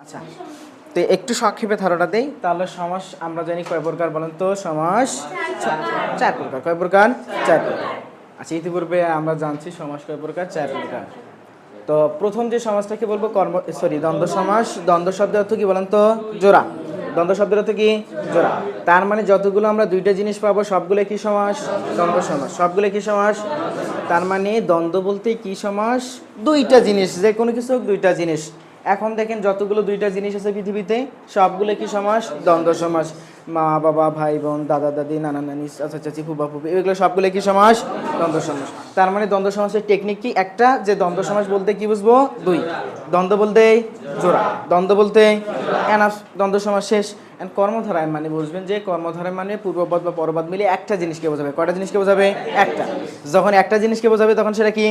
আচ্ছা, তো একটু সংক্ষেপে ধারণা দেই, তাহলে সমাস আমরা জানি কয় প্রকার বলেন তো? সমাস চার প্রকার। কয় প্রকার? চার প্রকার। আচ্ছা, ইতিপূর্বে আমরা জানছি সমাস কয় প্রকার? চার প্রকার। তো প্রথম যে সমাসটাকে বলবো দ্বন্দ্ব সমাস। দ্বন্দ্ব শব্দের অর্থ কি বলেন তো? জোড়া। দ্বন্দ্ব শব্দের অর্থ কি? জোড়া। তার মানে যতগুলো আমরা দুইটা জিনিস পাবো সবগুলো কি সমাস? দ্বন্দ্ব সমাস। সবগুলো কি সমাস? তার মানে দ্বন্দ্ব বলতে কি সমাস? দুইটা জিনিস, যে কোনো কিছু দুইটা জিনিস। এখন দেখেন যতগুলো দুইটা জিনিস আছে পৃথিবীতে সবগুলো কি সমাস? দ্বন্দ্ব সমাস। মা বাবা, ভাই বোন, দাদা দাদি, নানা নানি, চাচা চাচি, ফুফা ফুফি, এগুলো সবগুলো কি সমাস? দ্বন্দ্ব সমাস। তার মানে দ্বন্দ্ব সমাসের টেকনিক কি? একটা, যে দ্বন্দ্ব সমাস বলতে কি বুঝবো? দুই। দ্বন্দ্ব বলতে জোড়া। দ্বন্দ্ব বলতে এনাফ। দ্বন্দ্ব সমাস শেষ। এন্ড কর্মধারায় মানে বুঝবেন যে কর্মধারায় মানে পূর্বপদ বা পরপদ মিলে একটা জিনিসকে বোঝাবে। কয়টা জিনিসকে বোঝাবে? একটা। যখন একটা জিনিসকে বোঝাবে তখন সেটা কি?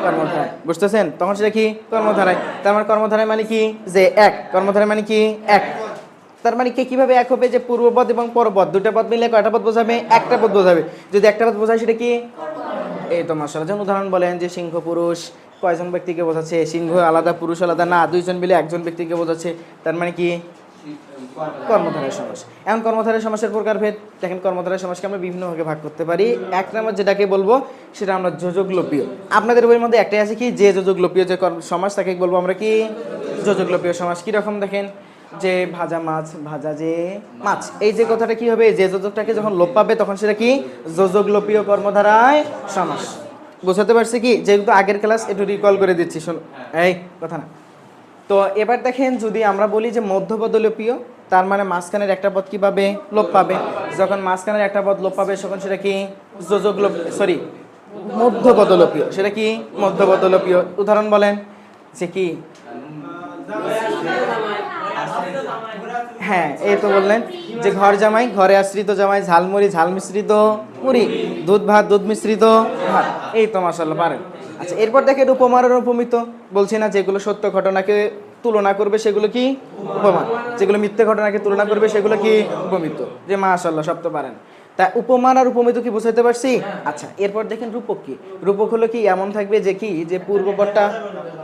কর্মধারায়। বুঝতেছেন? তখন সেটা কি? কর্মধারায়। তার মানে কর্মধারায় মানে কি? যে এক। কর্মধারায় মানে কি? এক। তার মানে কিভাবে এক হবে? যে পূর্বপদ এবং পরপদ দুটো পদ মিলে কয়টা পদ বোঝাবে? একটা পদ বোঝাবে। যদি একটা পদ বোঝায় সেটা কি? এই তো মাশাআল্লাহ। যেমন উদাহরণ বলেন যে সিংহ পুরুষ, কয়জন ব্যক্তিকে বোঝাচ্ছে? সিংহ আলাদা, পুরুষ আলাদা না, দুইজন মিলে একজন ব্যক্তিকে বোঝাচ্ছে। তার মানে কি? কর্মধারয় সমাস। এখন কর্মধারয় সমাসের প্রকারভেদ দেখেন। কর্মধারয় সমাসকে আমরা বিভিন্ন ভাগে ভাগ করতে পারি। এক নম্বর যেটাকে বলবো সেটা আমরা যোজক লোপীয়। আপনাদের বইয়ের মধ্যে একটাই আছে কি? যে যোজক লোপীয় যে সমাস, তাকে বলবো আমরা কি? যোজক লোপীয় সমাস। কিরকম দেখেন, যে ভাজা মাছ, ভাজা যে মাছ, এই যে কথাটা কি হবে? যে যোজকটাকে যখন লোপ পাবে তখন সেটা কি? যোজক লোপীয় কর্মধারায় সমাস। বুঝতে পারছি কি? যেহেতু আগের ক্লাস একটু রিকল করে দিচ্ছি, শোন এই কথা না। তো এবার দেখেন, যদি আমরা বলি যে মধ্যপদলোপীয়, তার মানে মাঝখানের একটা পদ কি পাবে? লোপ পাবে। যখন মাঝখানের একটা পদ লোপ পাবে তখন সেটা কি? যোজক লোপ, সরি, মধ্যপদলোপীয়। সেটা কি? মধ্যপদলোপীয়। উদাহরণ বলেন যে কি? হ্যাঁ, এই তো বললেন যে ঘর জামাই, ঘরে আশ্রিত জামাই, ঝালমুড়ি, ঝাল মিশ্রিত মুড়ি, দুধ ভাত, দুধ মিশ্রিত ভাত। এই তো মাশাআল্লাহ পারেন। আচ্ছা, এরপর দেখেন উপমান আর উপমিত। বলছি না, যেগুলো সত্য ঘটনাকে তুলনা করবে সেগুলো কি? উপমান। যেগুলো মিথ্যে ঘটনাকে তুলনা করবে সেগুলো কি? উপমিত। যে মাশাআল্লাহ, সব তো পারেন। তা উপমান আর উপমিত কি বুঝাইতে পারছি? আচ্ছা, এরপর দেখেন রূপক কি? রূপক হলো কি? এমন থাকবে যে কি? যে পূর্বপদটা,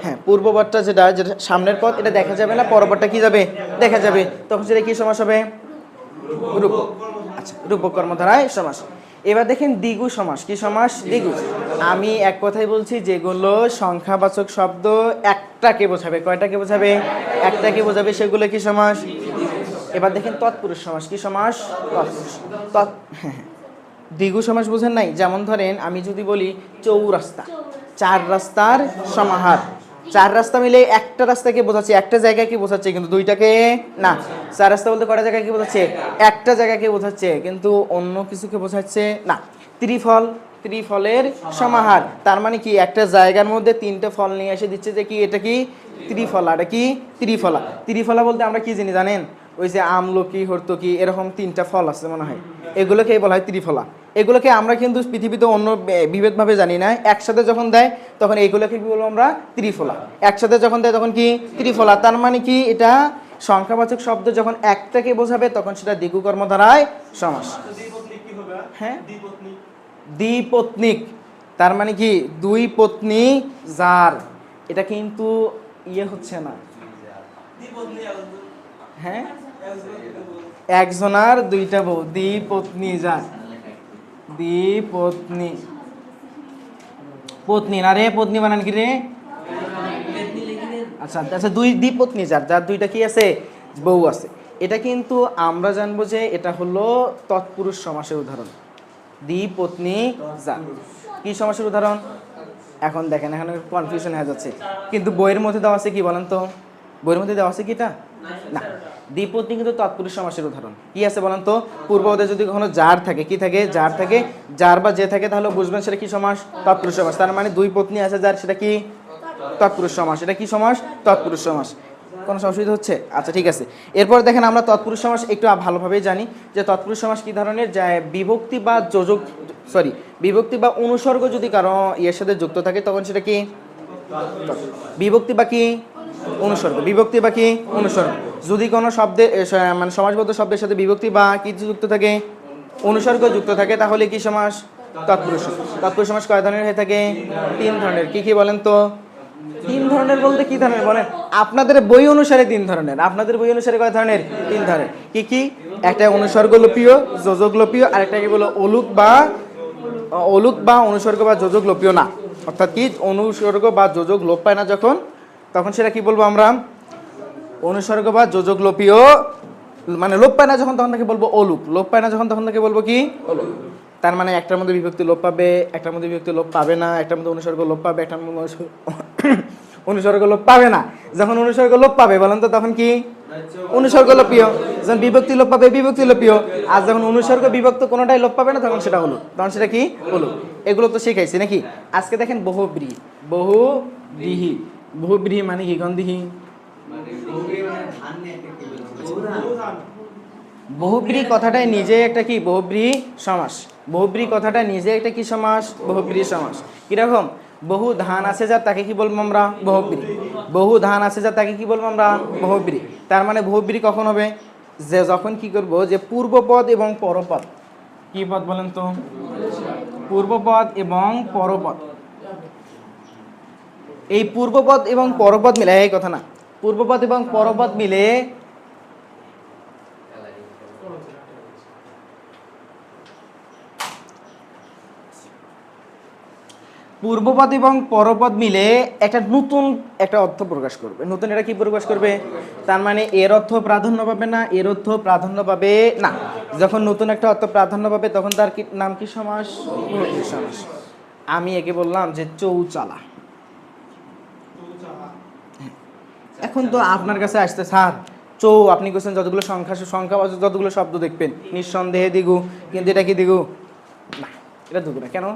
হ্যাঁ পূর্বপদটা যেটা যেটা সামনের পদ, এটা দেখা যাবে না, পরপদটা কি যাবে? দেখা যাবে। তখন সেটা কি সমাস হবে? রূপক। আচ্ছা, রূপক কর্মধারায় সমাস। এবার দেখেন দ্বিগু সমাস। কি সমাস? দ্বিগু। আমি এক কথাই বলছি, যেগুলো সংখ্যাবাচক শব্দ একটাকে বোঝাবে। কয়টাকে বোঝাবে? একটাকে বোঝাবে, সেগুলো কি সমাস? এবার দেখেন তৎপুরুষ সমাস। কি সমাস? তৎপুরুষ। হ্যাঁ, দ্বিগু সমাস বুঝেন নাই? যেমন ধরেন আমি যদি বলি চৌরাস্তা, চার রাস্তার সমাহার। চার রাস্তা মিলে একটা রাস্তাকে বোঝাচ্ছে, একটা জায়গাকে বোঝাচ্ছে, কিন্তু দুইটাকে না। চার রাস্তা বলতে কয়টা জায়গাকে বোঝাচ্ছে? একটা জায়গাকে বোঝাচ্ছে, কিন্তু অন্য কিছুকে বোঝাচ্ছে না। ত্রিফল, ত্রিফলের সমাহার। তার মানে কি? একটা জায়গার মধ্যে তিনটে ফল নিয়ে এসে দিচ্ছে যে কি এটা কি? ত্রিফলা। এটা কি? ত্রিফলা। ত্রিফলা বলতে আমরা কি জানি জানেন? ওই যে আমলকি, হর্তকি, এরকম তিনটা ফল আছে মনে হয়, এগুলোকে বলা হয় ত্রিফলা। এগুলোকে আমরা কিন্তু পৃথিবীতে অন্য বিভেদভাবে জানি না। একসাথে যখন দেয় তখন এইগুলোকে কি বলবো আমরা? ত্রিফলা। একসাথে যখন দেয় তখন কি? ত্রিফলা। তার মানে কি? এটা সংখ্যাবাচক শব্দ যখন একটাকে বোঝাবে তখন সেটা দ্বিগু কর্মধারায় সমাস। হ্যাঁ, দ্বিপত্নিক। তার মানে কি? দুই পত্নী যার। এটা কিন্তু ইয়ে হচ্ছে না। হ্যাঁ, একজনার দুইটা বউ, দ্বিপত্নী যার। দ্বিপত্নী, পত্নী না রে, পত্নী বানান কি রে? আচ্ছা আচ্ছা, দুই দ্বিপত্নী যার, যার দুইটা কি আছে? বউ আছে। এটা কিন্তু আমরা জানবো যে এটা হলো তৎপুরুষ সমাসের উদাহরণ। দ্বিপত্নী যার কি সমাসের উদাহরণ? এখন দেখেন, এখানে কনফিউশন হয়ে যাচ্ছে, কিন্তু বইয়ের মধ্যে দেওয়া আছে কি বলেন তো? বইয়ের মধ্যে দেওয়া আছে কি এটা? না। দ্বিপত্নী কিন্তু তৎপুরুষ সমাসের উদাহরণ। কি আছে বলেন তো? পূর্বপদে যদি কখনো যার থাকে, কি থাকে? যার থাকে। যার বা যে থাকে, তাহলে বুঝবেন সেটা কি সমাস? তৎপুরুষ সমাস। তার মানে দুই পত্নী আছে যার, সেটা কি? তৎপুরুষ সমাস। এটা কি সমাস? তৎপুরুষ সমাস। কোনো অসুবিধা হচ্ছে? আচ্ছা, ঠিক আছে। এরপর দেখেন, আমরা তৎপুরুষ সমাস একটু ভালোভাবেই জানি যে তৎপুরুষ সমাস কি ধরনের? যে বিভক্তি বা যোজক, সরি, বিভক্তি বা অনুসর্গ যদি কারো ইয়ের সাথে যুক্ত থাকে তখন সেটা কি? বিভক্তি বা কি? অনুসর্গ। বিভক্তি বা কি? অনুসর্গ। যদি কোনো শব্দে মানে সমাসবদ্ধ শব্দের সাথে বিভক্তি বা কি যুক্ত থাকে? অনুসর্গ যুক্ত থাকে, তাহলে কি সমাস? তৎপুরুষ। তৎপুরুষ সমাস কয় ধরনের হয়ে থাকে? তিন ধরনের। কি কি বলেন তো? তিন ধরনের বলতে কি ধরনের বলেন? আপনাদের বই অনুসারে তিন ধরনের। আপনাদের বই অনুসারে কয় ধরনের? তিন ধরনের। কি কি? একটা অনুসর্গলোপীয়, যোজকলোপীয়, আর একটা কি বলো অলুক বা অনুসর্গ বা যোজক লোপীয় না। অর্থাৎ কি অনুসর্গ বা যোজক লোপ পায় না যখন, তখন সেটা কি বলবো আমরা? অনুসর্গ বা যোজক লোপীয়, মানে লোপ পায় না যখন তখন তাকে বলবো অলুক, লোপ পায় না যখন তখন তাকে বলবো কি? অলুক। তার মানে একটার মধ্যে বিভক্তি লোপ পাবে, একটার মধ্যে বিভক্তি লোপ পাবে না, একটার মধ্যে অনুসর্গ লোপ পাবে, একটার মধ্যে অনুসর্গ লোপ পাবে না। যখন অনুসর্গ লোপ পাবে বলেন তো তখন কি? অনুসর্গ লোপীয়। যখন বিভক্তি লোপ পাবে বিভক্তি লোপীয়। আর যখন অনুসর্গ বিভক্ত কোনোটাই লোপ পাবে না তখন সেটা হলো, তখন সেটা কি? হলো। এগুলো তো শিখাইছি নাকি? আজকে দেখেন বহুব্রীহি। বহুব্রীহি, বহুব্রীহি মানে কি? গন্ধিহি বহুব্রীহি কথাটাই নিজে একটা কি? বহুব্রীহি সমাস। বহুব্রীহি কথাটা নিজে একটা কি সমাস? বহুব্রীহি সমাস। কিরকম? বহু ধান আছে যার তাকে কি বলবো আমরা? বহুব্রীহি। বহু ধান আছে যার তাকে কি বলবো আমরা? বহুব্রীহি। তার মানে বহুব্রীহি কখন হবে? যে যখন কি করব, যে পূর্বপদ এবং পরপদ, কি পদ বলেন তো? পূর্বপদ এবং পরপদ। এই পূর্বপদ এবং পরপদ মিলে, এই কথা না, পূর্বপদ এবং পরপদ মিলে পূর্বপদ এবং পরপদ মিলে একটা নতুন একটা অর্থ প্রকাশ করবে। নতুন এটা কি প্রকাশ করবে? তার মানে এর অর্থ প্রাধান্য পাবে না, এর অর্থ প্রাধান্য পাবে না। যখন নতুন একটা অর্থ প্রাধান্য পাবে তখন তার কি নাম? কি সমাস? বহুব্রীহি সমাস। আমি একে বললাম যে চৌচালা। এখন তো আপনার কাছে আসতে, স্যার আপনি বলছেন যতগুলো সংখ্যা যতগুলো শব্দ দেখবেন নিঃসন্দেহে দিগু, কিন্তু এটা কি দিগু? না, এটা দিগু না। কেন?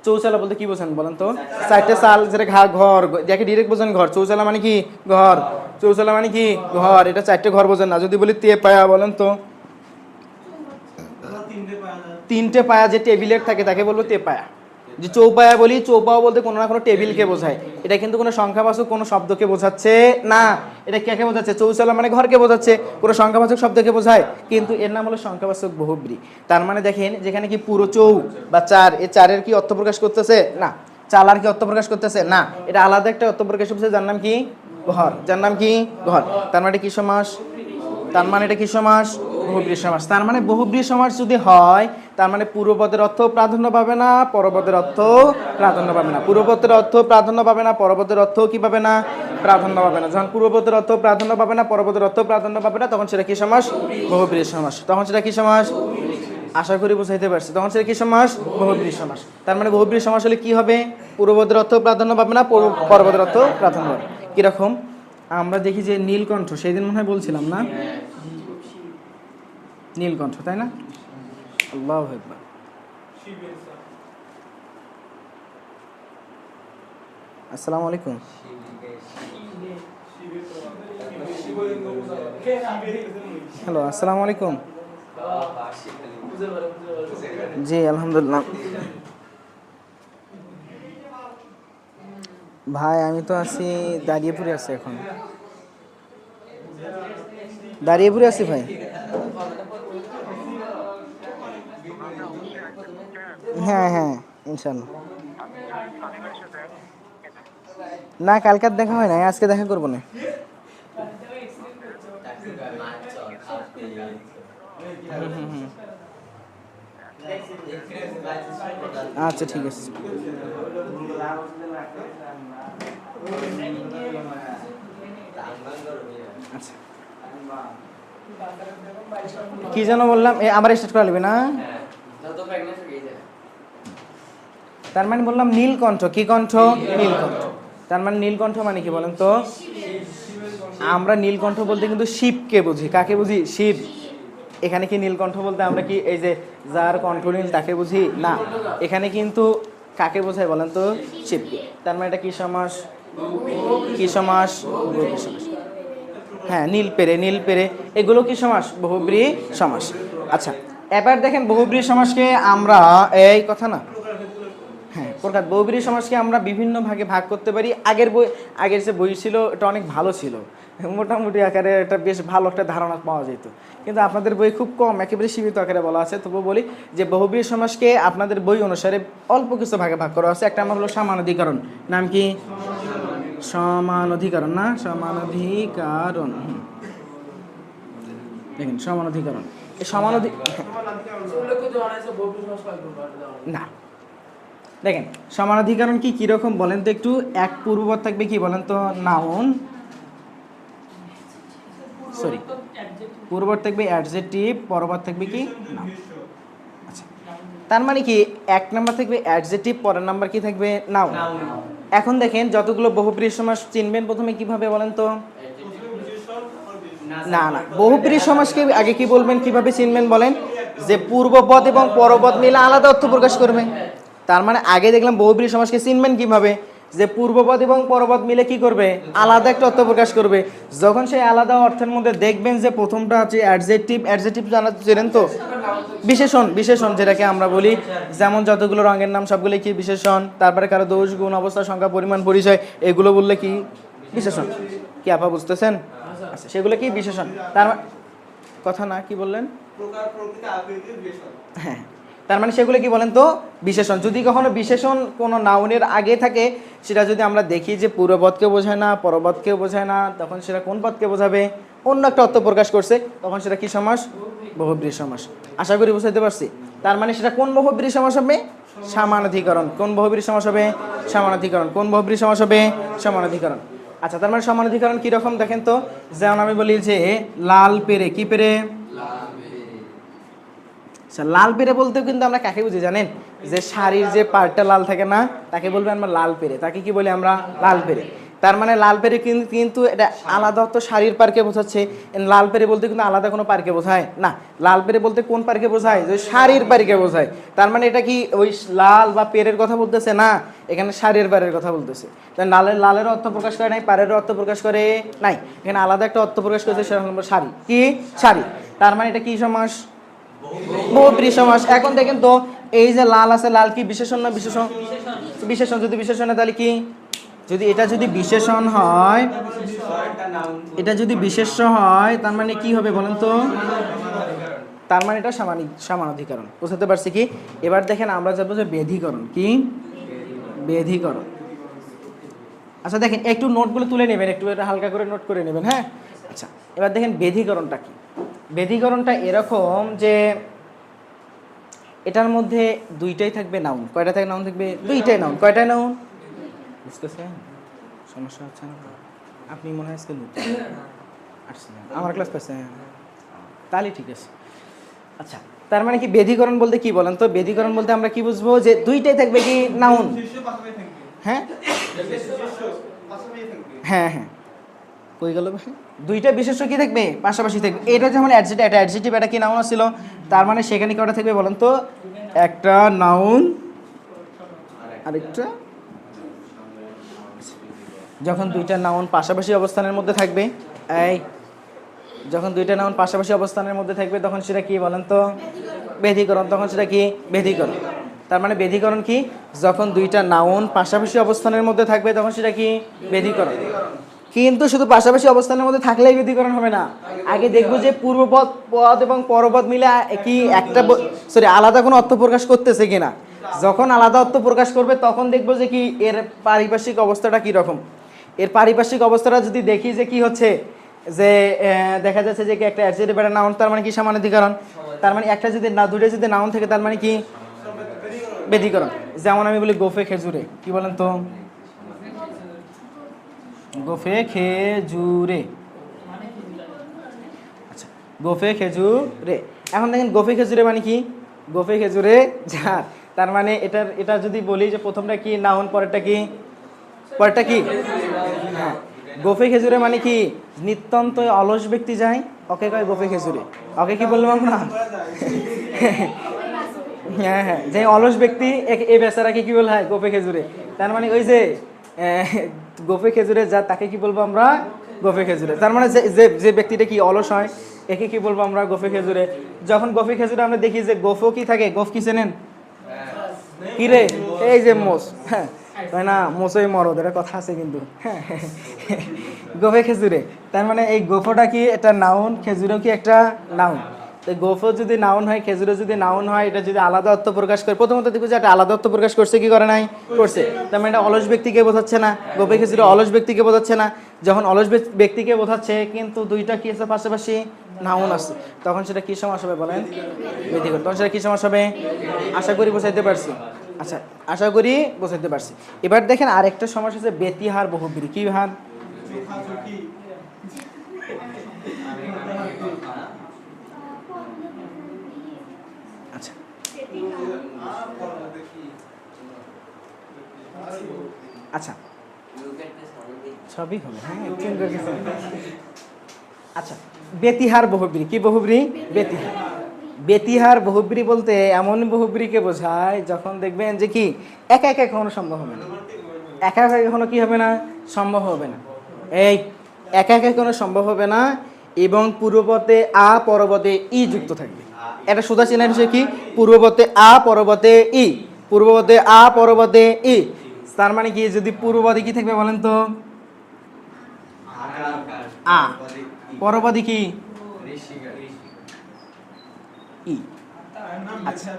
চৌচালা বলতে কি বোঝেন বলেন তো? চারটে চাল, যেটা ঘর, দেখে ডিরেক্ট বোঝেন ঘর। চৌচালা মানে কি? ঘর। চৌচালা মানে কি? ঘর। এটা চারটে ঘর বোঝেন না। যদি বলি তে পায়া, বলেন তো তিনটে পায়া যে টেবিলের থাকে তাকে বলবো তে পায়া। যে চৌপায়া বলি, চৌপায়া বলতে কোনো না কোনো টেবিলকে বোঝায়। এটা কিন্তু কোনো সংখ্যাবাচক কোনো শব্দকে বোঝাচ্ছে না। এটা কাকে বোঝাচ্ছে? চৌচালা মানে ঘরকে বোঝাচ্ছে, কোনো সংখ্যাবাচক শব্দকে বোঝায়, কিন্তু এর নাম হলো সংখ্যাবাচক বহুব্রীহি। তার মানে দেখেন, যেখানে কি পুরো চৌ বা চার, এই চারের কি অর্থ প্রকাশ করতেছে? না। চালার কি অর্থ প্রকাশ করতেছে? না। এটা আলাদা একটা অর্থ প্রকাশ করতেছে, যার নাম কি? ঘর। যার নাম কি? ঘর। তার মানে কি সমাস? তার মানে এটা কি সমাস? বহুব্রীহি সমাস। তার মানে বহুব্রীহি সমাস যদি হয়, তার মানে পূর্বপদের অর্থ প্রাধান্য পাবে না, পরপদের অর্থ প্রাধান্য পাবে না। পূর্বপদের অর্থ প্রাধান্য পাবে না, পরপদের অর্থ কি পাবে না? প্রাধান্য পাবে না। যখন পূর্বপদের অর্থ প্রাধান্য পাবে না, পরপদের অর্থ প্রাধান্য পাবে না, তখন সেটা কি সমাস? বহুব্রীহি সমাস। তখন সেটা কি সমাস? আশা করি বুঝাইতে পারছি। তখন সেটা কি সমাস? বহুব্রীহি সমাস। তার মানে বহুব্রীহি সমাস হলে কি হবে? পূর্বপদের অর্থ প্রাধান্য পাবে না, পরপদের অর্থ প্রাধান্য পাবে। কিরকম? আমরা দেখি যে নীলকণ্ঠ, সেই দিন মনে হয় বলছিলাম না? নীলকণ্ঠ, তাই না? আল্লাহু আকবার। আসসালামু আলাইকুম। হ্যালো, আসসালামু আলাইকুম। জি আলহামদুলিল্লাহ। ভাই আমি তো আছি দাঁড়িয়েপুরে আছি এখন। দাঁড়িয়েপুরে আছি ভাই। হ্যাঁ হ্যাঁ ইনশাল্লাহ। না, কালকার দেখা হয় না, আজকে দেখা করবো না। আচ্ছা ঠিক আছে। আচ্ছা কি যেন বললাম, আবার স্টার্ট করা লাগবে না? তার মানে বললাম নীলকণ্ঠ। কি কণ্ঠ? নীলকণ্ঠ। তার মানে নীলকণ্ঠ মানে কি বলেন তো? আমরা নীলকণ্ঠ বলতে কিন্তু শিবকে বুঝি। কাকে বুঝি? শিব। এখানে কি নীলকণ্ঠ বলতে আমরা কি এই যে যার কণ্ঠ নীল তাকে বুঝি? না। এখানে কিন্তু কাকে বোঝায় বলেন তো? শিবকে। তার মানে এটা কি সমাস? কি সমাস? বহুব্রীহি সমাস। হ্যাঁ, নীল পেরে এগুলো কি সমাস? বহুব্রীহি সমাস। আচ্ছা, এবার দেখেন বহুব্রীহি সমাসকে আমরা, এই কথা না, হ্যাঁ প্রকার বহুব্রীহি সমাসকে আমরা বিভিন্ন ভাগে ভাগ করতে পারি। আগের যে বই ছিল এটা অনেক ভালো ছিল, মোটামুটি আকারে একটা বেশ ভালো একটা ধারণা পাওয়া যেত। কিন্তু আপনাদের বই খুব কম, একেবারে সীমিত আকারে বলা আছে। তবু বলি যে বহুব্রীহি সমাসকে আপনাদের বই অনুসারে অল্প কিছু ভাগে ভাগ করা আছে। একটা আমার হলো সামানাধিকরণ। নাম কি? সমানাধিকরণ না, সমানাধিকরণ। দেখেন সমানাধিকরণ, এই না, দেখেন সমানাধিকরণ কি কিরকম বলেন তো একটু। এক পূর্বপদ থাকবে কি বলেন তো, নাউন, সরি পূর্বপদ থাকবে অ্যাডজেক্টিভ, পরপদ থাকবে কি নাউন। আচ্ছা, তার মানে কি এক নাম্বার থাকবে অ্যাডজেক্টিভ, পরের নাম্বার কি থাকবে নাউন। এখন দেখেন যতগুলো বহুব্রীহি সমাস চিনবেন প্রথমে কিভাবে বলেন তো। না না, বহুব্রীহি সমাসকে আগে কি বলবেন, কিভাবে চিনবেন বলেন, যে পূর্বপদ এবং পরপদ মিলে আলাদা অর্থ প্রকাশ করবে। তার মানে আগে দেখলাম বহুব্রীহি সমাসকে চিনবেন কিভাবে, যে পূর্বপদ এবং পরপদ মিলে কি করবে, আলাদা একটা অর্থ প্রকাশ করবে। যখন সেই আলাদা অর্থের মধ্যে দেখবেন যে প্রথমটা আছে অ্যাডজেক্টিভ, অ্যাডজেক্টিভ জানেন তো, বিশেষণ, বিশেষণ যেটাকে আমরা বলি, যেমন যতগুলো রঙের নাম সবগুলো কি বিশেষণ। তারপরে কারো দোষ, গুণ, অবস্থা, সংখ্যা, পরিমাণ, পরিচয়, এগুলো বললে কি বিশেষণ। কি আপা বুঝতেছেন? আচ্ছা, সেগুলো কি বিশেষণ। তার কথা না, কি বললেন? হ্যাঁ, তার মানে সেগুলো কি বলেন তো বিশেষণ। যদি কখনো বিশেষণ কোনো নাউনের আগে থাকে, সেটা যদি আমরা দেখি যে পূর্বপদকে বোঝায় না, পরপদকেও বোঝায় না, তখন সেটা কোন পদকে বোঝাবে, অন্য একটা অর্থ প্রকাশ করছে, তখন সেটা কি সমাস, বহুব্রীহি সমাস। আশা করি বুঝাইতে পারছি। তার মানে সেটা কোন বহুব্রীহি সমাস হবে, সমানাধিকরণ। কোন বহুব্রীহি সমাস হবে, সমানাধিকরণ। কোন বহুব্রীহি সমাস হবে, সমানাধিকরণ। আচ্ছা, তার মানে সমানাধিকরণ কিরকম দেখেন তো, যেমন আমি বলি যে লাল পেরে, কি পেরে, লাল পেরে বলতেও কিন্তু আমরা কাকে বুঝি জানেন, যে শাড়ির যে পার্টটা লাল থাকে না, তাকে বলবে আমরা লাল পেরে, তাকে কি বলি আমরা লাল পেরে। তার মানে লাল পেরে কিন্তু এটা আলাদা অর্থ শাড়ির পার্কে বোঝাচ্ছে। লাল পেরে বলতে কিন্তু আলাদা কোনো পার্কে বোঝায় না। লাল পেরে বলতে কোন পার্কে বোঝায়, যে শাড়ির পার্কে বোঝায়। তার মানে এটা কি ওই লাল বা পেরের কথা বলতেছে না, এখানে শাড়ির পাড়ের কথা বলতেছে। লালের অর্থ প্রকাশ করে নাই, পাড়ের অর্থ প্রকাশ করে নাই, এখানে আলাদা একটা অর্থ প্রকাশ করেছে, সেটা হলো শাড়ি। কি শাড়ি। তার মানে এটা কি সমাস, বহুব্রীহি সমাস। এখন দেখেন তো, এই যে লাল আছে, লাল কি বিশেষণ না বিশেষণ, বিশেষণ। যদি বিশেষণ হয় তাহলে কি, যদি এটা যদি বিশেষণ হয়, এটা যদি বিশেষ্য হয়, তার মানে কি হবে বলেন তো, তার মানে এটা সমানাধিকরণ। বুঝতে পারছি কি। এবার দেখেন আমরা যাবো যে বেধিকরণ। কি বেধিকরণ। আচ্ছা দেখেন একটু নোটগুলো তুলে নেবেন, একটু এটা হালকা করে নোট করে নেবেন। হ্যাঁ, আচ্ছা এবার দেখেন বেধিকরণটা কি। বেধিকরণটা এরকম যে এটার মধ্যে দুইটাই থাকবে নাউন। কয়টা থেকে নাউন থাকবে, দুইটাই নাউন। কয়টা নাউন বুঝতেছেন? সমস্যা হচ্ছে না? আপনি মনে হয় আজকে নতুন আসছেন, আমার ক্লাস পাচ্ছেন, তাহলে ঠিক আছে। আচ্ছা, তার মানে কি বেধিকরণ বলতে কি বলেন তো, বেধিকরণ বলতে আমরা কি বুঝবো, যে দুইটাই থাকবে কি নাউন। হ্যাঁ হ্যাঁ হ্যাঁ, কই গেল, দুইটা বিশেষ্য কি থাকবে, পাশাপাশি থাকবে। এটা যেমন অ্যাডজেক্টিভ, এটা অ্যাডজেক্টিভ, এটা কি নাউন ছিল। তার মানে সেখানে কয়টা থাকবে বলেন তো, একটা নাউন আরেকটা। যখন দুইটা নাউন পাশাপাশি অবস্থানের মধ্যে থাকবে, এই যখন দুইটা নাউন পাশাপাশি অবস্থানের মধ্যে থাকবে, তখন সেটা কি বলেন তো, বেধিকরণ। তখন সেটা কি বেধিকরণ। তার মানে বেধিকরণ কি, যখন দুইটা নাউন পাশাপাশি অবস্থানের মধ্যে থাকবে, তখন সেটা কি বেধিকরণ। কিন্তু শুধু পাশাপাশি অবস্থানের মধ্যে থাকলেই বেধিকরণ হবে না, আগে দেখবো যে পূর্বপদ, পদ এবং পরপদ মিলে কি একটা, সরি আলাদা কোনো অর্থ প্রকাশ করতেছে কিনা। যখন আলাদা অর্থ প্রকাশ করবে, তখন দেখবো যে কি এর পারিপার্শ্বিক অবস্থাটা কি রকম। এর পারিপার্শ্বিক অবস্থাটা যদি দেখি যে কি হচ্ছে, যে দেখা যাচ্ছে যে একটা অ্যাডজেক্টিভ একটা নাউন, তার মানে কি সমানাধিকরণ। তার মানে একটা যদি না, দুটো যদি নাউন থাকে, তার মানে কি বেধিকরণ। যেমন আমি বলি গোফে খেজুরে, কি বলেন তো, গোফে খেজুরে। আচ্ছা, গোফে খেজুরে। এখন দেখেন গোফে খেজুরে মানে কি, গোফে খেজুরে ঝাড়। তার মানে এটা যদি বলি যে প্রথমটা কি নাউন, পরেরটা কি, পরেরটা কি, হ্যাঁ গোফে খেজুরে মানে কি, নিত্যন্ত অলস ব্যক্তি যায়, ওকে কয় গোফে খেজুরে। ওকে কি বললাম আমরা, হ্যাঁ হ্যাঁ, যে অলস ব্যক্তি এই বেচারাকে কি বলা হয়, গোফে খেজুরে। তার মানে ওই যে গোফে খেজুরে যা, তাকে কি বলবো আমরা, গোফে খেজুরে। তার মানে যে ব্যক্তিটা কি অলস হয়, একে কি বলবো আমরা, গোফে খেজুরে। যখন গোফে খেজুরে আমরা দেখি যে গোফও কি থাকে, গোফ কি চেনেন, কি রে, এই যে মোষ, হ্যাঁ তাই না, মোষই মরদ, এটা কথা আছে কিন্তু। হ্যাঁ, গোফে খেজুরে। তার মানে এই গোফটা কি একটা নাউন, খেজুরেও কি একটা নাউন। তো গোফ যদি নাউন হয়, খেজুরও যদি নাউন হয়, এটা যদি আলাদা অর্থ প্রকাশ করে, প্রথমত দেখবো যে এটা আলাদা অর্থ প্রকাশ করছে কি করে নাই, করছে। তার মানে এটা অলস ব্যক্তিকে বোঝাচ্ছে না, গোপে খেজুরে অলস ব্যক্তিকে বোঝাচ্ছে না। যখন অলস ব্যক্তিকে বোঝাচ্ছে কিন্তু দুইটা কি আছে পাশাপাশি নাউন আছে, তখন সেটা কি সমাস হবে বলেন, ব্যতিক্রম। তখন সেটা কি সমাস হবে? আশা করি বোঝাইতে পারছি। আচ্ছা, আশা করি বোঝাইতে পারছি। এবার দেখেন আরেকটা সমাস আছে ব্যতিহার বহুব্রী। কি হার? আচ্ছা, আচ্ছা সবই হবে, হ্যাঁ। আচ্ছা, ব্যতিহার বহুব্রী। কি বহুব্রী? ব্যতিহার। ব্যতিহার বহুব্রী বলতে এমন বহুব্রীকে বোঝায় যখন দেখবেন যে কি একা একা কখনো সম্ভব হবে না, একা একা কখনো কি হবে না, সম্ভব হবে না। এই একা একা কোনো সম্ভব হবে না এবং পূর্বপদে আ পরবর্তী ই যুক্ত থাকবে। এটা সোজা চেনার বিষয় কি, পূর্বপদে আ পরবর্তী ই, পূর্বপদে আ পরবর্তী ই। তার মানে কি, যদি পূর্বপদে কি থাকবে বলেন তো, আ, পরবর্তী কি ই। আচ্ছা,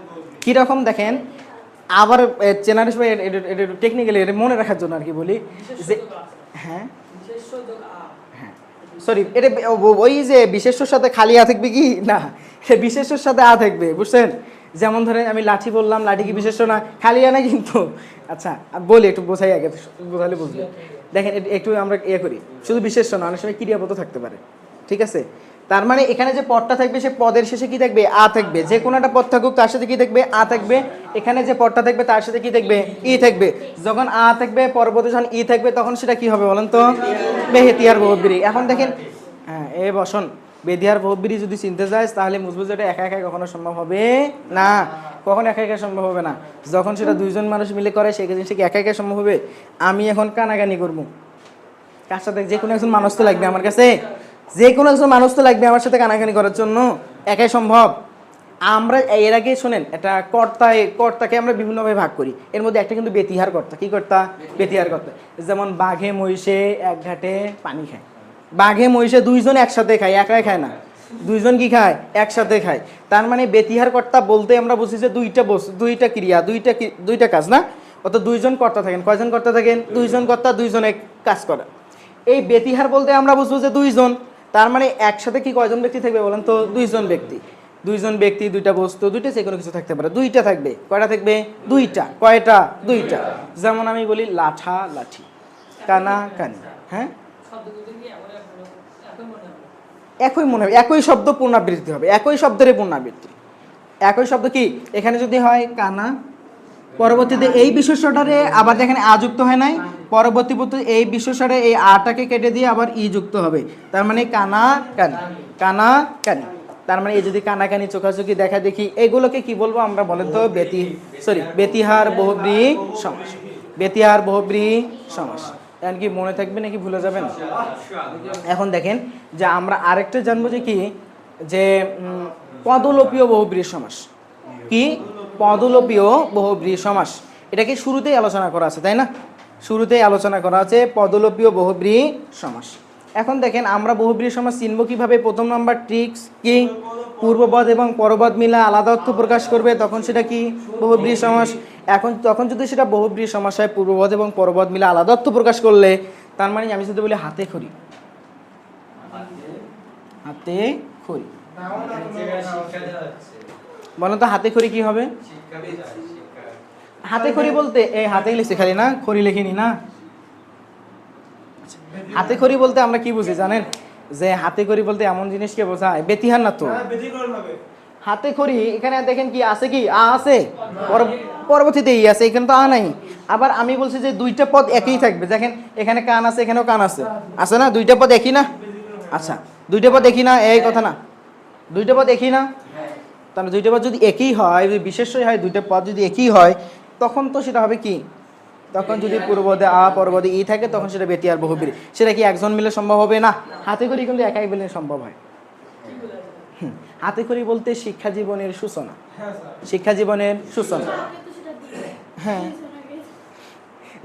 কিরকম দেখেন আবার চেনার বিষয় টেকনিক্যালি মনে রাখার জন্য আর কি বলি যে, হ্যাঁ হ্যাঁ সরি, এটা ওই যে বিশেষ্যর সাথে খালি আ থাকবে কি না, বিশেষ্যর সাথে আ থাকবে, বুঝছেন? যেমন ধরেন আমি লাঠি বললাম, লাঠি কি বিশেষ্য না, খালি আ না কিন্তু। আচ্ছা বলি, একটু বোঝাই আগে, বোঝালে বুঝবে। দেখেন একটু আমরা ইয়ে করি, শুধু বিশেষ্য না, অনেক সময় ক্রিয়াপদ থাকতে পারে, ঠিক আছে? তার মানে এখানে যে পদটা থাকবে সে পদের শেষে কি থাকবে, আ থাকবে। যে কোনো একটা পদ থাকুক তার সাথে কি থাকবে, আ থাকবে। এখানে যে পদটা থাকবে তার সাথে কি থাকবে, ই থাকবে। যখন আ থাকবে পরবর্তী যখন ই থাকবে তখন সেটা কি হবে বলেন তো, বেহেতিয়ার বহুব্রী। এখন দেখেন, হ্যাঁ এ বসন, বেদিহার বহুব্রী যদি চিনতে যাস তাহলে বুঝবো যে এটা একা একা কখনো সম্ভব হবে না। কখন একা একা সম্ভব হবে না? যখন সেটা দুইজন মানুষ মিলে করে সেই জিনিসটা কি একা একা সম্ভব হবে? আমি এখন কানাকানি করবো, কার সাথে? যে কোনো একজন মানুষ তো লাগবে আমার কাছে, যে কোনো একজন মানুষ তো লাগবে আমার সাথে কানাকানি করার জন্য, একাই সম্ভব? আমরা এর আগে শোনেন, এটা কর্তাকে আমরা বিভিন্নভাবে ভাগ করি, এর মধ্যে একটা কিন্তু ব্যতিহার কর্তা। কি কর্তা? ব্যতিহার কর্তা। যেমন বাঘে মহিষে এক ঘাটে পানি খায়। বাঘে মহিষে দুইজন একসাথে খায়, একাই খায় না, দুইজন কি খায়, একসাথে খায়। তার মানে ব্যতিহার কর্তা বলতে আমরা বুঝি যে দুইটা বস্তু, দুইটা ক্রিয়া, দুইটা কাজ না, অত দুইজন কর্তা থাকেন। কয়জন কর্তা থাকেন? দুইজন কর্তা, দুইজনে কাজ করে। এই ব্যতিহার বলতে আমরা বুঝবো যে দুইজন, তার মানে একসাথে কি কয়জন ব্যক্তি থাকবে বলেন তো, দুইজন ব্যক্তি। দুইজন ব্যক্তি, দুইটা বস্তু, দুইটা যে কোনো কিছু থাকতে পারে, দুইটা থাকবে। কয়টা থাকবে? দুইটা। কয়টা? দুইটা। যেমন আমি বলি লাঠা লাঠি, কানা কানি, হ্যাঁ একই মনে হবে, একই শব্দ পুনরাবৃত্তি হবে, একই শব্দের পুনরাবৃত্তি। একই শব্দ কি এখানে যদি হয় কানা, পরবর্তীতে এই বিশেষ্যটারে আবার দেখেন আ যুক্ত হয় নাই, পরবর্তী এই বিশেষ্যটারে এই আটাকে কেটে দিয়ে আবার ই যুক্ত হবে, তার মানে কানা কানি, কানা কানি। তার মানে এই যদি কানাকানি চোখাচোখি দেখা দেখি, এগুলোকে কি বলবো আমরা বলেন তো, ব্যতিহার বহুব্রী সমাস। ব্যতিহার বহুব্রী সমাস। এখন কি মনে থাকবে নাকি ভুলে যাবেন? এখন দেখেন যে আমরা আরেকটা জানবো যে কি, যে পদলোপীয় বহুব্রী সমাস। কি? পদলোপীয় বহুব্রী সমাস। এটাকে শুরুতেই আলোচনা করা আছে, তাই না? শুরুতেই আলোচনা করা আছে পদলোপীয় বহুব্রী সমাস। এখন দেখেন আমরা বহুব্রী সমাস চিনব কিভাবে? প্রথম নাম্বার ট্রিক্স কি, পূর্বপদ এবং পরপদ মিলা আলাদা অর্থ প্রকাশ করবে, তখন সেটা কি বহুব্রী সমাস। এখন তখন যদি সেটা বহুব্রী সমাস হয়, পূর্বপদ এবং পরপদ মিলা আলাদা অর্থ প্রকাশ করলে, তার মানে আমি যদি বলি হাতে খড়ি, হাতে খড়ি, বলেন তো হাতে খড়ি কি হবে? হাতে খড়ি বলতে এই হাতে লিখছি খালি না, খড়ি লিখিনি না। হাতে খড়ি বলতে আমরা কি বুঝি জানেন? যে হাতে খড়ি বলতে এমন জিনিসকে বোঝায়, ব্যতিহার না তো, হাতে খড়ি। এখানে দেখেন কি আছে, কি আ আছে, পরবর্তীতে ই আছে, এখানে তো আ নাই। আবার আমি বলছি যে দুইটা পদ একই থাকবে, দেখেন এখানে কান আছে, এখানেও কান আছে, আছে না? দুইটা পদ একই না? আচ্ছা, দুইটা পদ একই না, এই কথা না, দুইটা পদ একই না। তাহলে দুইটা পদ যদি একই হয়, যদি বিশেষ্যই হয়, দুইটা পদ যদি একই হয়, তখন তো সেটা হবে কি, তখন যদি পূর্বপদে আ পরপদে ই থাকে তখন সেটা ব্যতিহার বহুব্রী। সেটা কি একজন মিলে সম্ভব হবে না? হাতে খড়ি কিন্তু একাই মিলে সম্ভব হয়। হাতে খড়ি বলতে শিক্ষা জীবনের সূচনা, শিক্ষা জীবনের সূচনা। হ্যাঁ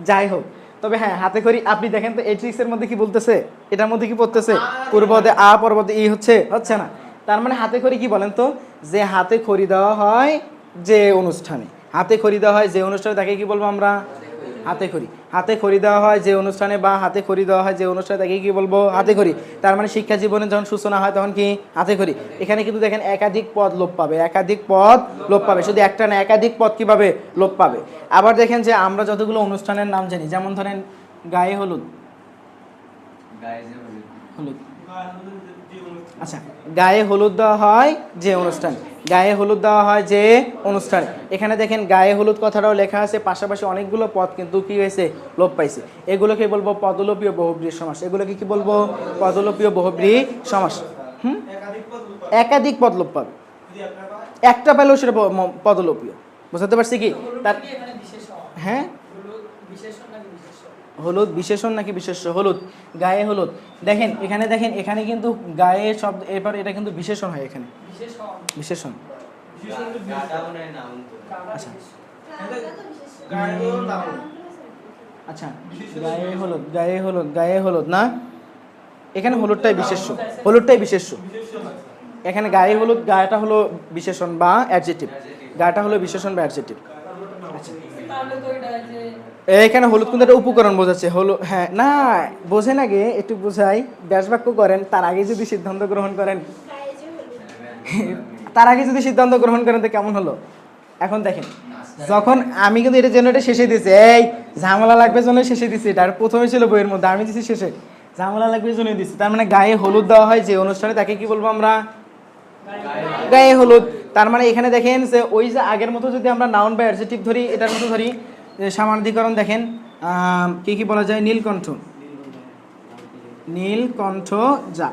যাই হোক, তবে হ্যাঁ হাতে খড়ি আপনি দেখেন তো এই ট্রিক্সের মধ্যে কি বলতেছে, এটার মধ্যে কি পড়তেছে? পূর্বপদে আ পরপদে ই হচ্ছে না? তার মানে হাতে খড়ি কি বলেন তো? যে হাতে খড়ি দেওয়া হয় যে অনুষ্ঠানে, হাতে খড়ি দেওয়া হয় যে অনুষ্ঠানে তাকে কি বলবো আমরা? হাতে খড়ি। হাতে খড়ি দেওয়া হয় যে অনুষ্ঠানে বা হাতে খড়ি দেওয়া হয় যে অনুষ্ঠানে তাকে কি বলবো? হাতে খড়ি। তার মানে শিক্ষা জীবনে যখন সূচনা হয় তখন কি? হাতে খড়ি। এখানে কিন্তু দেখেন একাধিক পদ লোপ পাবে, একাধিক পদ লোপ পাবে, শুধু একটা না একাধিক পদ কিভাবে লোপ পাবে। আবার দেখেন যে আমরা যতগুলো অনুষ্ঠানের নাম জানি, যেমন ধরেন গায়ে হলুদ, হলুদ, আচ্ছা গায়ে হলুদ দেওয়া হয় যে অনুষ্ঠান, গায়ে হলুদ দেওয়া হয় যে অনুষ্ঠান। এখানে দেখেন গায়ে হলুদ কথাটাও লেখা আছে, পাশাপাশি অনেকগুলো পদ কিন্তু কি হয়েছে? লোপ পাইছে। এগুলোকে বলবো পদলোপীয় বহুব্রীহি সমাস। এগুলোকে কি বলবো? পদলোপীয় বহুব্রীহি সমাস। একাধিক পদ লোপ পাবে, একটা পেলেও সেটা পদলোপীয়। বুঝতে পারছি কি? তার হ্যাঁ, হলুদ বিশেষণ নাকি বিশেষ্য? হলুদ, গায়ে হলুদ। দেখেন এখানে, দেখেন এখানে কিন্তু গায়ে শব্দ, এবার এটা কিন্তু বিশেষণ হয়, এখানে বিশেষণ। আচ্ছা আচ্ছা, গায়ে হলুদ, গায়ে হলুদ, গায়ে হলুদ না, এখানে হলুদটাই বিশেষ্য, হলুদটাই বিশেষ্য। এখানে গায়ে হলুদ, গায়েটা হলো বিশেষণ বা অ্যাডজেক্টিভ, গায়েটা হলো বিশেষণ বা অ্যাডজেক্টিভ। আচ্ছা এখানে হলুদ কিন্তু একটা উপকরণ বোঝাচ্ছে, হলুদ। হ্যাঁ না, বোঝেন আগে একটু বোঝাই, ব্যাস বাক্য করেন, তার আগে যদি সিদ্ধান্ত গ্রহণ করেন, তার আগে যদি সিদ্ধান্ত গ্রহণ করেন তো কেমন হলো? এখন দেখেন, যখন আমি কিন্তু এটা জন্য এটা শেষে দিয়েছি, এই ঝামেলা লাগবে জন্য শেষে দিচ্ছি, এটা আর প্রথমে ছিল বইয়ের মধ্যে, আমি দিচ্ছি শেষে, ঝামেলা লাগবে জন্য দিচ্ছি। তার মানে গায়ে হলুদ দেওয়া হয় যে অনুষ্ঠানে তাকে কি বলবো আমরা? গায়ে হলুদ। তার মানে এখানে দেখেন যে ওই যে আগের মতো যদি আমরা নাউন বা অ্যাডজেক্টিভ ধরি, এটার মতো ধরি, সামানাধিকরণ দেখেন কি কি বলা যায়? নীলকণ্ঠ, নীলকণ্ঠ যা।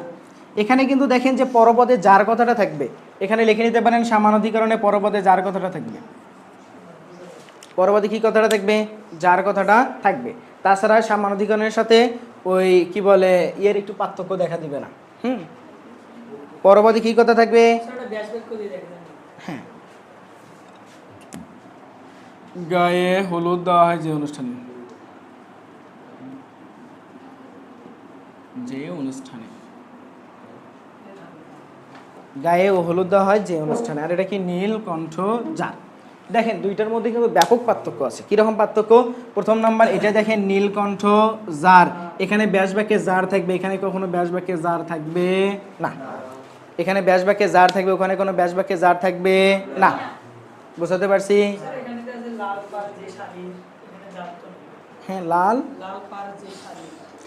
এখানে কিন্তু দেখেন যে পরপদে যার কথাটা থাকবে, এখানে লিখে নিতে পারেন সামানাধিকরণে পরপদে যার কথাটা থাকবে, পরপদে কি কথাটা থাকবে? যার কথাটা থাকবে। তাছাড়া সামানাধিকরণের সাথে ওই কি বলে এর একটু পার্থক্য দেখা দিবে না। পরপদে কি কথা থাকবে? হ্যাঁ, গায়ে হলুদ দেওয়া হয় যে অনুষ্ঠানে, যে অনুষ্ঠানে গায়ে হলুদ দেওয়া হয় যে অনুষ্ঠানে। আর এটা কি? নীলকণ্ঠ যার। দেখেন দুইটার মধ্যে কিন্তু ব্যাপক পার্থক্য আছে। কিরকম পার্থক্য? প্রথম নাম্বার, এটা দেখেন নীলকণ্ঠ যার, এখানে ব্যাস বাক্যে যার থাকবে, এখানে কখনো ব্যাস বাক্যে যার থাকবে না। এখানে ব্যাস বাক্যে যার থাকবে, ওখানে কোনো ব্যাস বাক্যে যার থাকবে না। বুঝতে পারছি? হ্যাঁ লাল,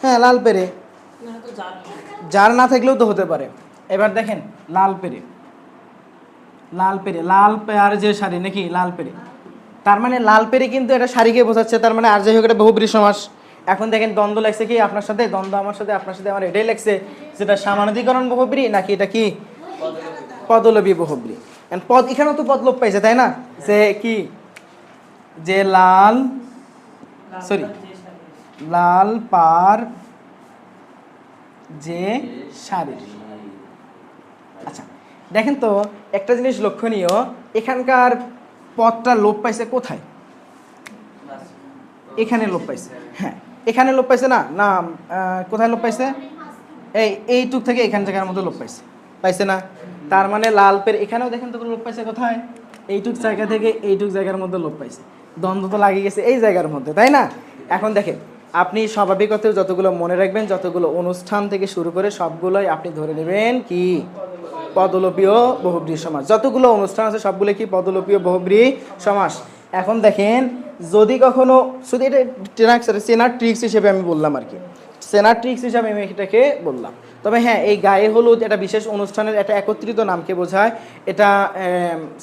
হ্যাঁ লাল পেরে, যার না থাকলেও তো হতে পারে। এবার দেখেন লাল পেরে, লাল পেরে, লাল পেয়ার যে শাড়ি নাকি লাল পেরে, তার মানে লাল পেরে কিন্তু এটা শাড়িকে বোঝাচ্ছে, তার মানে আর যাই হোক এটা বহুব্রীহি সমাস। এখন দেখেন দ্বন্দ্ব লাগছে কি আপনার সাথে? দ্বন্দ্ব আমার সাথে, আপনার সাথে আমার, এটাই লাগছে যেটা সামানাধিকরণ বহুব্রীহি নাকি এটা কি পদলোপী বহুব্রীহি। পদ, এখানেও তো পদ লোপ পাইছে তাই না? যে কি? যে লাল, সরি লাল পার যে শাড়ি। আচ্ছা দেখেন তো একটা জিনিস লক্ষণীয়, এখানকার পদটা লোপ পাইছে কোথায়? এখানে লোপ পাইছে। হ্যাঁ এখানে লোপ পাইছে না, না কোথায় লোপ পাইছে? এইটুক থেকে এখান জায়গার মধ্যে লোপ পাইছে, পাইছে না? তার মানে লাল পের এখানেও দেখেন তো লোপ পাইছে কোথায়? এইটুক জায়গা থেকে এইটুক জায়গার মধ্যে লোপ পাইছে। দ্বন্দ্ব তো লাগিয়ে গেছে এই জায়গার মধ্যে, তাই না? এখন দেখেন আপনি স্বাভাবিকতেও যতগুলো মনে রাখবেন, যতগুলো অনুষ্ঠান থেকে শুরু করে সবগুলোই আপনি ধরে নেবেন কি পদলোপীয় বহুব্রীহি সমাস। যতগুলো অনুষ্ঠান আছে সবগুলো কি পদলোপীয় বহুব্রীহি সমাস। এখন দেখেন যদি কখনো, শুধু এটা চেনার ট্রিক্স হিসেবে আমি বললাম আর কি, চেনার ট্রিক্স হিসেবে আমি এটাকে বললাম। তবে হ্যাঁ এই গায়ে হলুদ এটা বিশেষ অনুষ্ঠানের একটা একত্রিত নামকে বোঝায়। এটা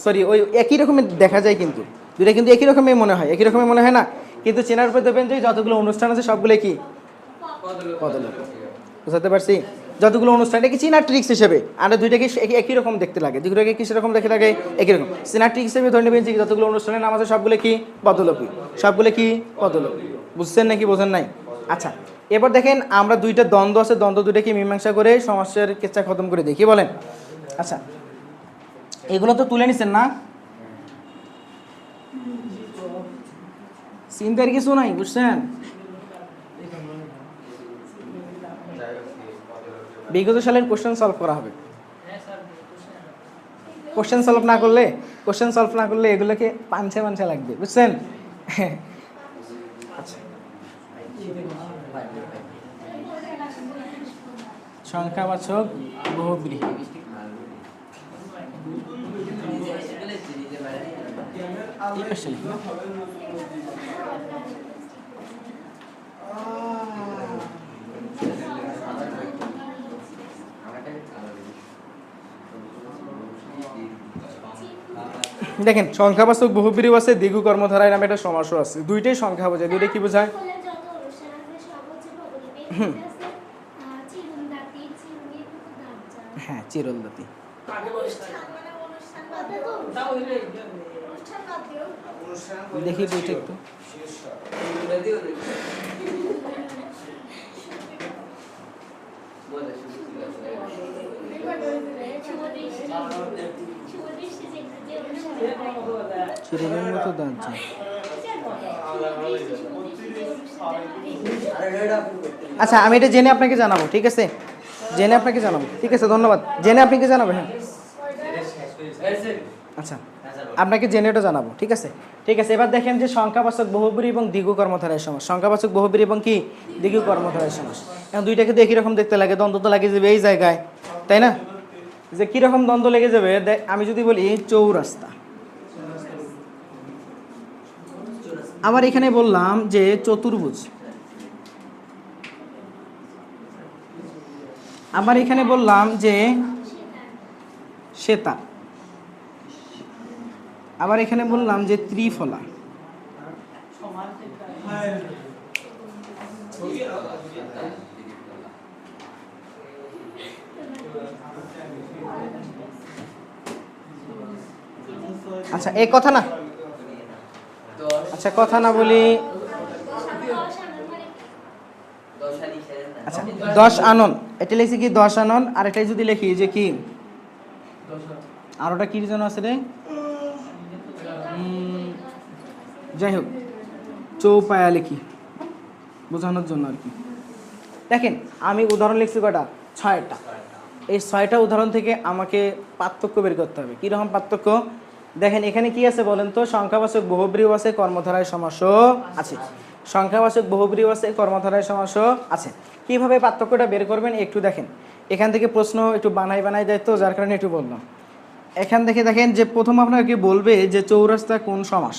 সরি ওই একই রকমের দেখা যায়, কিন্তু দুটা কিন্তু একই রকমের মনে হয়, একই রকমের মনে হয় না, কিন্তু চেনার উপর দেখবেন যে যতগুলো অনুষ্ঠান আছে সবগুলো কি পদলোপী। বুঝতে পারছি? যতগুলো অনুষ্ঠান, এটা কি চেনার ট্রিক্স হিসেবে, আর দুইটাকে একই রকম দেখতে লাগে, দুইটাকে কি সেরকম দেখতে লাগে একই রকম। চেনার ট্রিক্স হিসেবে ধরে নেবেন যে যতগুলো অনুষ্ঠানের নাম আছে সবগুলো কি পদলোপী, সবগুলো কি পদলোপী। বুঝছেন নাকি বোঝেন নাই? আচ্ছা এবার দেখেন আমরা দুইটা দ্বন্দ্ব আছে, দ্বন্দ্ব দুইটাকে মীমাংসা করে সমস্যার কেচ্ছা খতম করে দেখি, বলেন। আচ্ছা এগুলো তো তুলে নিছেন না, চিন্তার কিছু নাই, বুঝছেন? বিগত সালের কোশ্চেন সলভ করা হবে। কোশ্চেন সলভ না করলে এগুলোকে পাঞ্চে লাগবে, বুঝছেন? আচ্ছা, সংখ্যাবাচক বহুব্রীহি। দেখেন সংখ্যাবাচক বহুব্রীহি আছে, দ্বিগু কর্মধারায় নামে একটা সমাসও আছে, দুইটাই সংখ্যা বোঝায়। দুইটাই কি বোঝায়? হ্যাঁ, চিরলদাতি। দেখি বইটা একটু। চিরলের মতো দাঁত। আচ্ছা, আমি এটা জেনে আপনাকে জানাবো, ঠিক আছে? জেনে আপনাকে জানাবো, ঠিক আছে? ধন্যবাদ। জেনে আপনাকে জানাবো, হ্যাঁ। আচ্ছা, আপনাকে জেনে এটা জানাবো, ঠিক আছে? ঠিক আছে, এবার দেখেন যে সংখ্যাবাচক বহুব্রীহি এবং দ্বিগু কর্মধারয় সমাস। সংখ্যাবাচক বহুব্রীহি এবং কি দ্বিগু কর্মধারয় সমাস। এখন দুইটাকে দিয়ে কিরকম দেখতে লাগে? দ্বন্দ্ব তো লাগে যাবে এই জায়গায়, তাই না? যে কিরকম দ্বন্দ্ব লেগে যাবে, আমি যদি বলি চৌরাস্তা, আবার এখানে বললাম যে চতুর্ভুজ, আবার এখানে বললাম যে শ্বেতা, আবার এখানে বললাম যে ত্রিফলা। আচ্ছা, এই কথা না, আচ্ছা কথা না বলি। আচ্ছা, 10 আনন, এটা লিখছি কি 10 আনন, আর এটাই যদি লিখি যে কি, আর ওটা কি জন্য আছে রে, যাই হোক চৌপায়া লিখি বোঝানোর জন্য আর কি। দেখেন আমি উদাহরণ লিখছি কয়টা? 6টা। এই 6টা উদাহরণ থেকে আমাকে পার্থক্য বের করতে হবে। কীরকম পার্থক্য? দেখেন এখানে কি আছে বলেন তো? সংখ্যাবাচক বহুব্রীহি আছে, কর্মধারয় সমাসও আছে। সংখ্যাবাচক বহুব্রীহি আছে, কর্মধারয় সমাসও আছে। কিভাবে পার্থক্যটা বের করবেন একটু দেখেন। এখান থেকে প্রশ্ন একটু বানাই দেয় তো, যার কারণে একটু বললাম। এখান থেকে দেখেন যে প্রথম আপনাকে বলবে যে চৌরাস্তা কোন সমাস।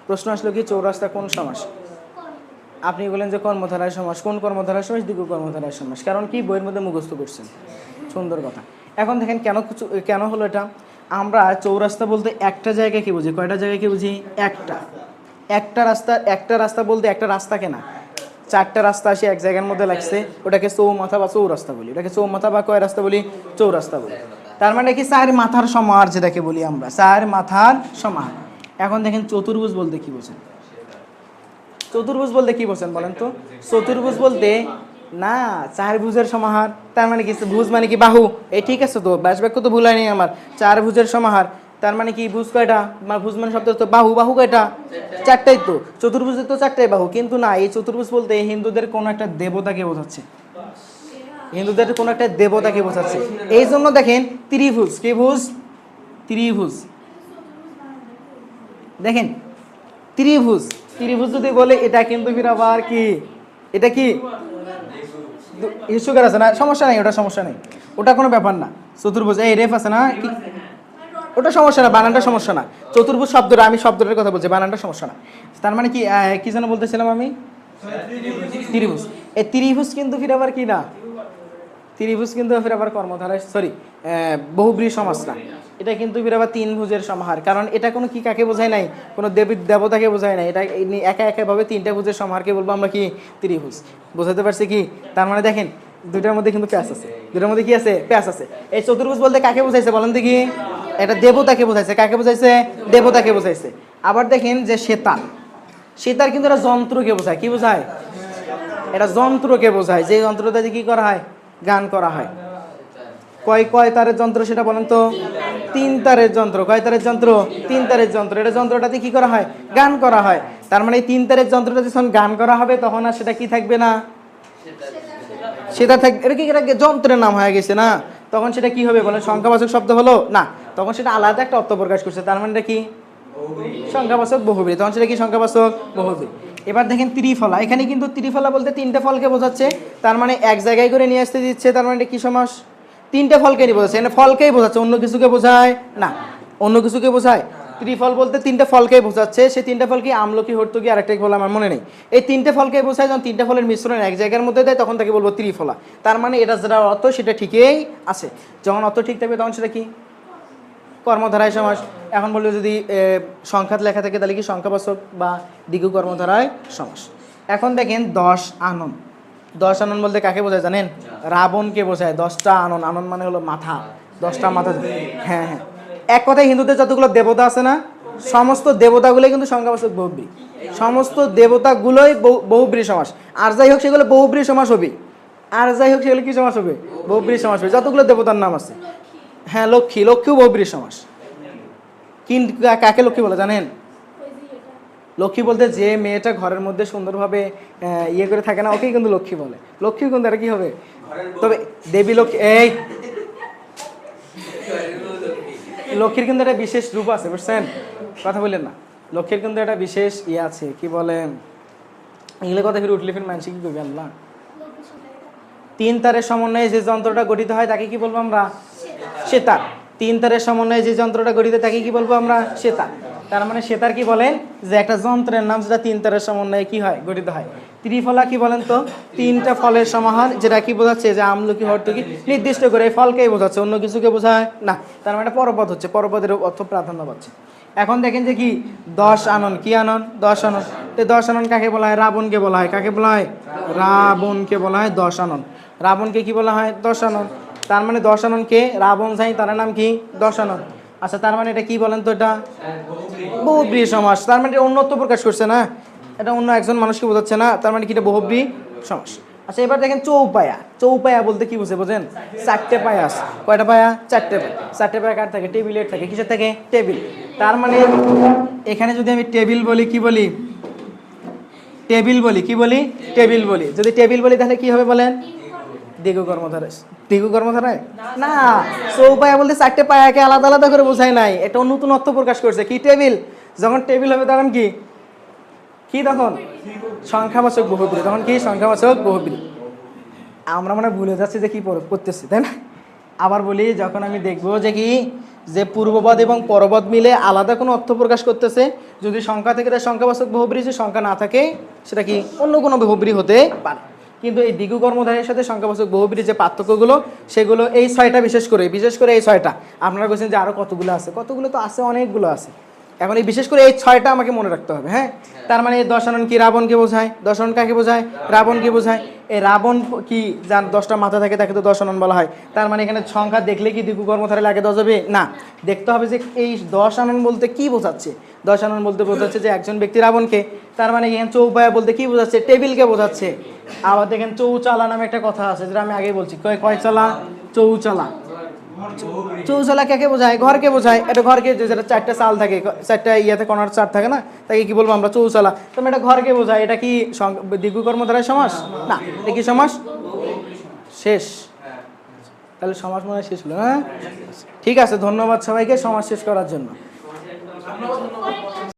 প্রশ্ন আসলো কি চৌরাস্তা কোন সমাস? আপনি বলেন যে কর্মধারয় সমাস। কোন কর্মধারয় সমাস? দ্বিগু কর্মধারয় সমাস। কারণ কি বইয়ের মধ্যে মুখস্থ করছেন। সুন্দর কথা। এখন দেখেন কেন হলো এটা। আমরা চৌরাস্তা বলতে একটা জায়গায় কি বুঝি? কয়টা জায়গায় কি বুঝি? একটা রাস্তা বলতে একটা রাস্তাকে না, 4টা রাস্তা আসে এক জায়গার মধ্যে লাগছে, ওটাকে চৌমাথা বা চৌরাস্তা বলি। ওটাকে চৌমাথা বা কয় রাস্তা বলি? চৌরাস্তা বলি। তার মানে কি 4 মাথার সমাহার যেটাকে বলি আমরা, 4 মাথার সমাহার। এখন দেখেন চতুর্ভুজ বলতে কি বোঝেন? চতুর্ভুজ বলতে কি বোঝেন বলেন তো? চতুর্ভুজ বলতে না 4 ভুজের সমাহার। তার মানে কি ভুজ মানে কি বাহু? এই ঠিক আছে তো, ব্যাস বাক্য তো ভুল হয়নি আমার। 4 ভুজের সমাহার, তার মানে কি ভুজ কয়টা? ভুজ মানে শব্দ তো বাহু, বাহু কয়টা? 4টাই তো। চতুর্ভুজের তো 4টাই বাহু, কিন্তু না, এই চতুর্ভুজ বলতে হিন্দুদের কোন একটা দেবতাকে বোঝাচ্ছে। হিন্দুদের কোন একটা দেবতাকে বোঝাচ্ছে। এই জন্য দেখেন ত্রিভুজ, কি ভুজ? ত্রিভুজ। দেখেন ত্রিভুজ, ত্রিভুজ যদি বলে এটা কিন্তু ফির আবার কি, এটা কি সুগার আছে না? সমস্যা নেই, ওটা সমস্যা নেই, ওটা কোনো ব্যাপার না। চতুর্ভুজ এই রেফ আছে না, ওটা সমস্যা না, বানানটা সমস্যা না। চতুর্ভুজ শব্দটা, আমি শব্দটার কথা বলছি, বানানটা সমস্যা না। তার মানে কি কি যেন বলতেছিলাম আমি? ত্রিভুজ। এই ত্রিভুজ কিন্তু ফির আবার কি না, ত্রিভুজ কিন্তু ফির আবার কর্মধারায় বহুব্রীহি সমাস না। এটা কিন্তু ফির আবার 3 ভুজের সমাহার। কারণ এটা কোনো কি কাকে বোঝায় নাই? কোনো দেবতাকে বোঝায় নাই। এটা একা তিনটা ভুজের সমাহারকে বলবো আমরা কি? ত্রিভুজ। বোঝাতে পারছি কি? তার মানে দেখেন দুইটার মধ্যে কিন্তু প্যাচ আছে, দুইটার মধ্যে কি আছে? প্যাচ আছে। এই চতুর্ভুজ বলতে কাকে বোঝাইছে বলেন দেখি? এটা দেবতাকে বোঝাইছে। কাকে বোঝাইছে? দেবতাকে বোঝাইছে। আবার দেখেন যে সেতার কিন্তু এটা যন্ত্রকে বোঝায়। কি বোঝায়? এটা যন্ত্রকে বোঝায়, যে যন্ত্রটা দিয়ে কি করা হয়? গান করা হয়। কয় তারের যন্ত্র সেটা বলেন তো? 3 তারের যন্ত্র। কয় তারের যন্ত্র? 3 তারের যন্ত্র। এটা যন্ত্রটাতে কি করা হয়? গান করা হয়। তার মানে এই 3 তারের যন্ত্রটা যখন গান করা হবে তখন আর সেটা কি থাকবে না? সেটা থাকবে। এটা কি যন্ত্রের নাম হয়ে গেছে না? তখন সেটা কি হবে বলেন? সংখ্যাবাচক শব্দ হলো না, তখন সেটা আলাদা একটা অর্থ প্রকাশ করছে, তার মানে কি সংখ্যাবাচক বহুব্রী, তখন সেটা কি সংখ্যাবাচক বহুব্রী। এবার দেখেন ত্রিফলা, এখানে কিন্তু ত্রিফলা বলতে তিনটে ফলকে বোঝাচ্ছে, তার মানে এক জায়গায় করে নিয়ে আসতে দিচ্ছে, তার মানে কি সমাস? তিনটে ফলকে নিয়ে বোঝাচ্ছে, এখানে ফলকেই বোঝাচ্ছে, অন্য কিছুকে বোঝায় না। অন্য কিছুকে বোঝায়? ত্রিফল বলতে তিনটে ফলকেই বোঝাচ্ছে, সেই তিনটে ফল কি আমলকি, হর্তুকি, আরেকটা ফল আমার মনে নেই। এই তিনটে ফলকেই বোঝায়, যখন তিনটে ফলের মিশ্রণ এক জায়গার মধ্যে দেয় তখন তাকে বলবো ত্রিফলা। তার মানে এটা যেটা অর্থ সেটা ঠিকই আছে, যখন অর্থ ঠিক থাকবে তখন সেটা কি কর্মধারায় সমাস। এখন বললো যদি সংখ্যাত লেখা থাকে তাহলে কি সংখ্যাবাচক বা দ্বিগু কর্মধারায় সমাস। এখন দেখেন 10 আনন, 10 আনন বলতে কাকে বোঝায় জানেন? রাবণকে বোঝায়। 10টা আনন, আনন মানে হলো মাথা, 10টা মাথা। হ্যাঁ হ্যাঁ, এক কথায় হিন্দুদের যতগুলো দেবতা আছে না, সমস্ত দেবতাগুলোই কিন্তু সংখ্যাবাচক বহুব্রী, সমস্ত দেবতাগুলোই বহুব্রী সমাস। আর যাই হোক সেগুলো বহুব্রী সমাস হবে, আর যাই হোক সেগুলো কি সমাস হবে? বহুব্রী সমাস হবে, যতগুলো দেবতার নাম আছে। হ্যাঁ, লক্ষ্মী, লক্ষ্মীও বহুব্রী সমাস। কিন্তু কাকে লক্ষ্মী বলে জানেন? লক্ষ্মী বলতে যে মেয়েটা ঘরের মধ্যে সুন্দরভাবে ইয়ে করে থাকে না, ওকেই কিন্তু লক্ষ্মী বলে। লক্ষ্মী কিন্তু এটা কি হবে? তবে দেবী লক্ষ্মী, এই লক্ষ্মীর কিন্তু একটা বিশেষ রূপ আছে, বুঝছেন? কথা বললেন না, লক্ষ্মীর কিন্তু একটা বিশেষ ইয়ে আছে, কি বলে এগুলো কথা ফিরে উঠলে ফির মানুষ কি করবে আল্লাহ। 3 তারের সমন্বয়ে যে যন্ত্রটা গঠিত হয় তাকে কি বলবো আমরা? সেতার। 3 তারের সমন্বয়ে যে যন্ত্রটা গঠিত তাকে কি বলবো আমরা? সেতার। তার মানে সেতার কি বলেন? যে একটা যন্ত্রের নাম যেটা 3 তারের সমন্বয়ে কি হয়? গঠিত হয়। ত্রিফলা কি বলেন তো? 3টা ফলের সমাহার, যেটা কি বোঝাচ্ছে? যে আমলকি, হর্তুকি, নির্দিষ্ট করে এই ফলকেই বোঝাচ্ছে, অন্য কিছুকে বোঝায় না। তার মানে পরপদ হচ্ছে, পরপদের অর্থ প্রাধান্য পাচ্ছে। এখন দেখেন যে কি 10 আনন, কি আনন? 10 আনন। তো 10 আনন কাকে বলা হয়? রাবণকে বলা হয়। কাকে বলা হয়? রাবণকে বলা হয় 10 আনন। রাবণকে কি বলা হয়? 10 আনন। তার মানে 10 আননকে রাবণ যাই, তার নাম কি? 10 আনন। আচ্ছা, তার মানে এটা কি বলেন তো? এটা বহুব্রী সমাস। তার মানে এটা অন্যত্ব প্রকাশ করছে না, এটা অন্য একজন মানুষকে বোঝাচ্ছে না, তার মানে কি এটা বহুব্রী সমাস। আচ্ছা, এবার দেখেন চৌপায়া। চৌপায়া বলতে কি বুঝে বোঝেন? 4টে পায়া আছে। কয়টা পায়া? 4টে পায়া। 4টে পায়া কার থাকে? টেবিলের থাকে। কিসের থাকে? টেবিল। তার মানে এখানে যদি আমি টেবিল বলি, কি বলি? টেবিল বলি। কি বলি? টেবিল বলি। যদি টেবিল বলি তাহলে কি হবে বলেন? দ্বিগু কর্মধারায়। দ্বিগু কর্মধারায় না, চৌপায়া বলতে 4টে পায়াকে আলাদা আলাদা করে বোঝায় নাই, এটা নতুন অর্থ প্রকাশ করছে। কি? টেবিল। যখন টেবিল হবে তখন কি? কি তখন? সংখ্যাবাচক বহুব্রী। তখন কি? সংখ্যাবাচক বহুব্রী। আমরা মানে ভুলে যাচ্ছি যে কি করতেছি, তাই না? আবার বলি, যখন আমি দেখবো যে কি যে পূর্বপদ এবং পরপদ মিলে আলাদা কোনো অর্থ প্রকাশ করতেছে, যদি সংখ্যা থেকে তার সংখ্যাবাচক বহুব্রী, যে সংখ্যা না থাকে সেটা কি অন্য কোনো বহুব্রী হতে পারে। কিন্তু এই দ্বিগু কর্মধারের সাথে সংখ্যাবাচক বহুব্রীর যে পার্থক্যগুলো, সেগুলো এই 6টা, বিশেষ করে এই 6টা। আপনারা বলছেন যে আরও কতগুলো আছে, কতগুলো তো আছে, অনেকগুলো আছে। এখন এই বিশেষ করে এই 6টা আমাকে মনে রাখতে হবে। হ্যাঁ, তার মানে 10 আনন কি? রাবণকে বোঝায়। 10 আনন কাকে বোঝায়? রাবণকে বোঝায়। এই রাবণ কি, যার 10টা মাথা থাকে তাকে তো 10 আনন বলা হয়। তার মানে এখানে সংখ্যা দেখলে কি দ্বিগু কর্মধারে লাগে 10 হবে? না, দেখতে হবে যে এই 10 আনন বলতে কি বোঝাচ্ছে। 10 আনন বলতে বোঝাচ্ছে যে একজন ব্যক্তি রাবণকে। তার মানে এখানে চৌপায়া বলতে কি বোঝাচ্ছে? টেবিলকে বোঝাচ্ছে। আবার দেখেন চৌচালা নামে একটা কথা আছে, যেটা আমি আগেই বলছি। কয় চালা? চৌচালা। চৌচালা কাকে বোঝায়? ঘরকে বোঝায়। এটা ঘরকে, যেটা 4টা চাল থাকে, 4টা ইয়াতে কর্নার চার থাকে না, তাকে কি বলবো আমরা? চৌচালা। তবে এটা ঘরকে বোঝায়। এটা কি দ্বিগু কর্মধারায় সমাস? না, এটা কি সমাস? শেষ। তাহলে সমাস মনে হয় শেষ হলো। হ্যাঁ, ঠিক আছে, ধন্যবাদ সবাইকে সমাজ শেষ করার জন্য।